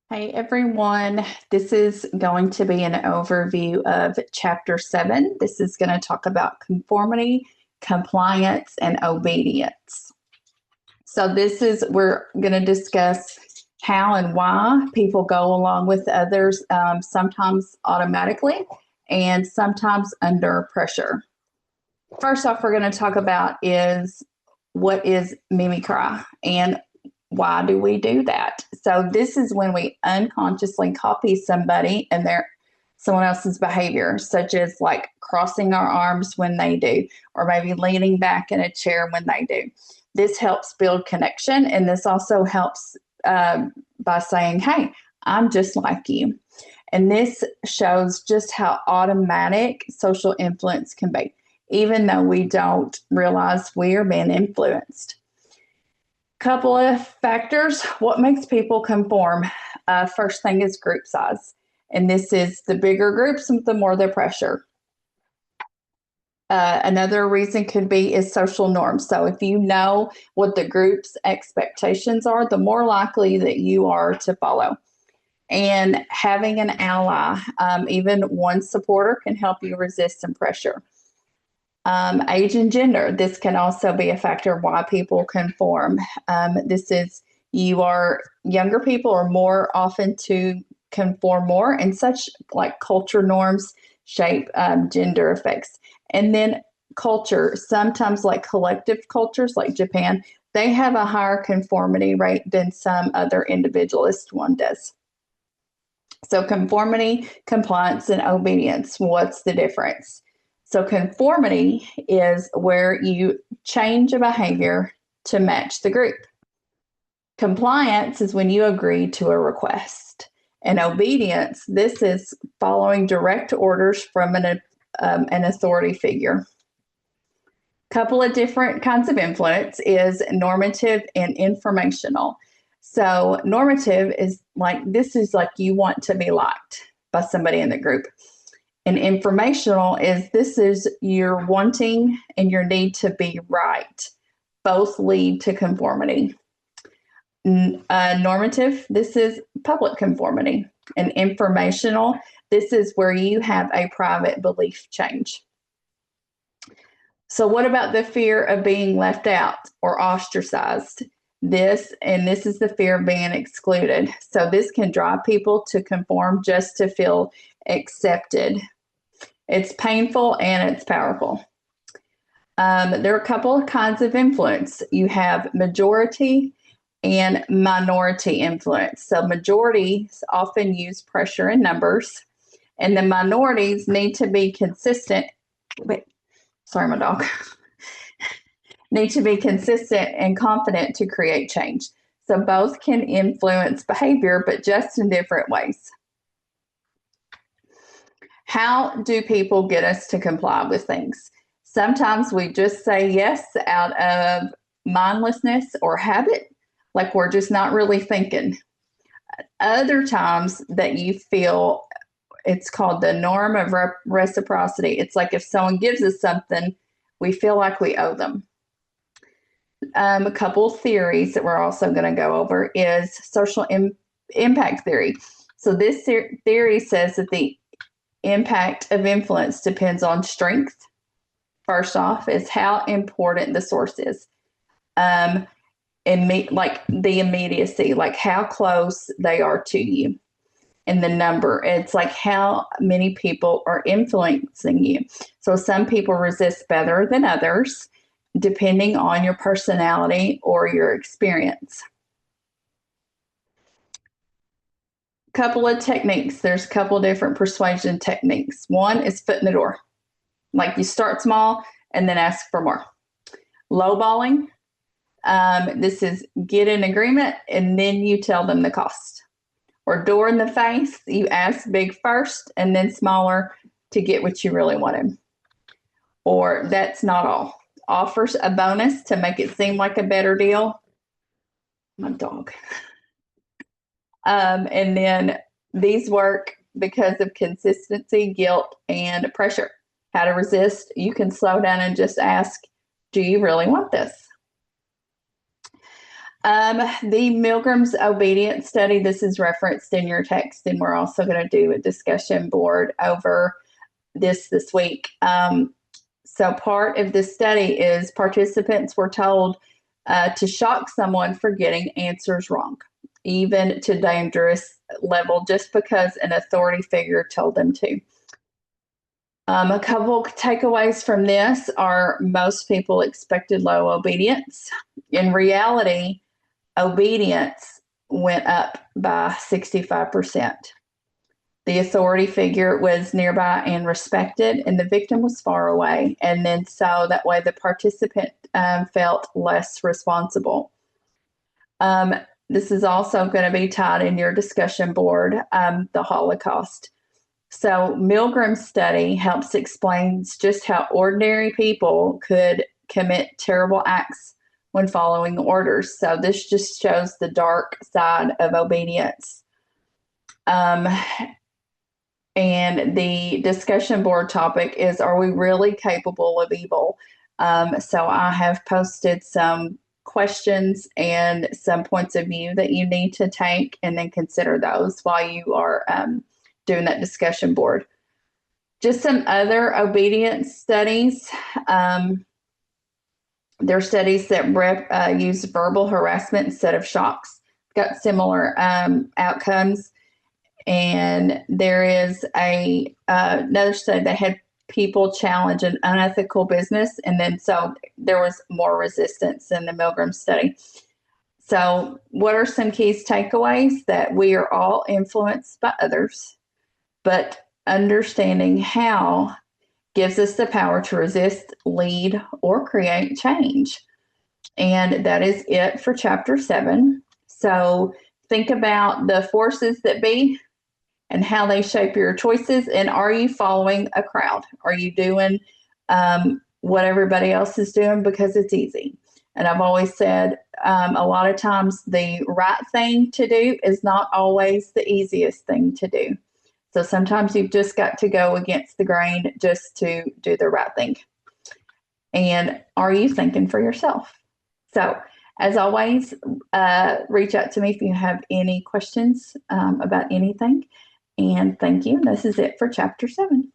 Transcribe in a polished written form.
Hey everyone, this is going to be an overview of Chapter 7. This is going to talk about conformity, compliance, and obedience. So, we're going to discuss how and why people go along with others, sometimes automatically and sometimes under pressure. First off, we're going to talk about is what is mimicry and why do we do that? So this is when we unconsciously copy somebody and someone else's behavior, such as like crossing our arms when they do, or maybe leaning back in a chair when they do. This helps build connection, and this also helps by saying, "Hey, I'm just like you." And this shows just how automatic social influence can be, even though we don't realize we are being influenced. Couple of factors. What makes people conform? First thing is group size. And this is the bigger groups, the more the pressure. Another reason could be is social norms. So if you know what the group's expectations are, the more likely that you are to follow. And having an ally, even one supporter, can help you resist some pressure. Age and gender. This can also be a factor why people conform. Younger people are more often to conform more, and such like culture norms shape gender effects. And then culture, sometimes like collective cultures like Japan, they have a higher conformity rate than some other individualist one does. So conformity, compliance, and obedience. What's the difference? So conformity is where you change a behavior to match the group. Compliance is when you agree to a request. And obedience, this is following direct orders from an authority figure. Couple of different kinds of influence is normative and informational. So normative is like you want to be liked by somebody in the group. And informational is your wanting and your need to be right. Both lead to conformity. Normative, this is public conformity. And informational, this is where you have a private belief change. So what about the fear of being left out or ostracized? This is the fear of being excluded. So this can drive people to conform just to feel accepted. It's painful and it's powerful. There are a couple of kinds of influence. You have majority and minority influence. So majorities often use pressure in numbers, and the minorities need to be consistent. Wait, sorry, my dog. Need to be consistent and confident to create change. So both can influence behavior, but just in different ways. How do people get us to comply with things? Sometimes we just say yes out of mindlessness or habit, like we're just not really thinking. Other times that you feel it's called the norm of reciprocity. It's like if someone gives us something, we feel like we owe them. A couple theories that we're also going to go over is social impact theory. So this theory says that the impact of influence depends on strength. First off, is how important the source is. Like the immediacy, like how close they are to you. And the number, it's like how many people are influencing you. So some people resist better than others, depending on your personality or your experience. Couple of techniques. There's a couple of different persuasion techniques. One is foot in the door. Like you start small and then ask for more. Lowballing. This is get an agreement and then you tell them the cost. Or door in the face. You ask big first and then smaller to get what you really wanted. Or that's not all. Offers a bonus to make it seem like a better deal. My dog. And then these work because of consistency, guilt, and pressure. How to resist. You can slow down and just ask, do you really want this? The Milgram's obedience study, this is referenced in your text, and we're also going to do a discussion board over this week. So part of this study is participants were told to shock someone for getting answers wrong, even to dangerous level, just because an authority figure told them to. A couple takeaways from this are most people expected low obedience. In reality, obedience went up by 65%. The authority figure was nearby and respected, and the victim was far away. And then so that way the participant felt less responsible. This is also going to be tied in your discussion board, the Holocaust. So Milgram's study helps explain just how ordinary people could commit terrible acts when following orders. So this just shows the dark side of obedience. And the discussion board topic is, are we really capable of evil? So I have posted some questions and some points of view that you need to take and then consider those while you are doing that discussion board. Just some other obedience studies. There are studies that use verbal harassment instead of shocks. Got similar outcomes. And there is another study that had people challenge an unethical business, and then so there was more resistance in the Milgram study. So what are some key takeaways? That we are all influenced by others, but understanding how gives us the power to resist, lead, or create change. And that is it for Chapter 7. So think about the forces that be and how they shape your choices. And are you following a crowd? Are you doing what everybody else is doing because it's easy? And I've always said a lot of times the right thing to do is not always the easiest thing to do. So sometimes you've just got to go against the grain just to do the right thing. And are you thinking for yourself? So as always, reach out to me if you have any questions about anything. And thank you. This is it for Chapter 7.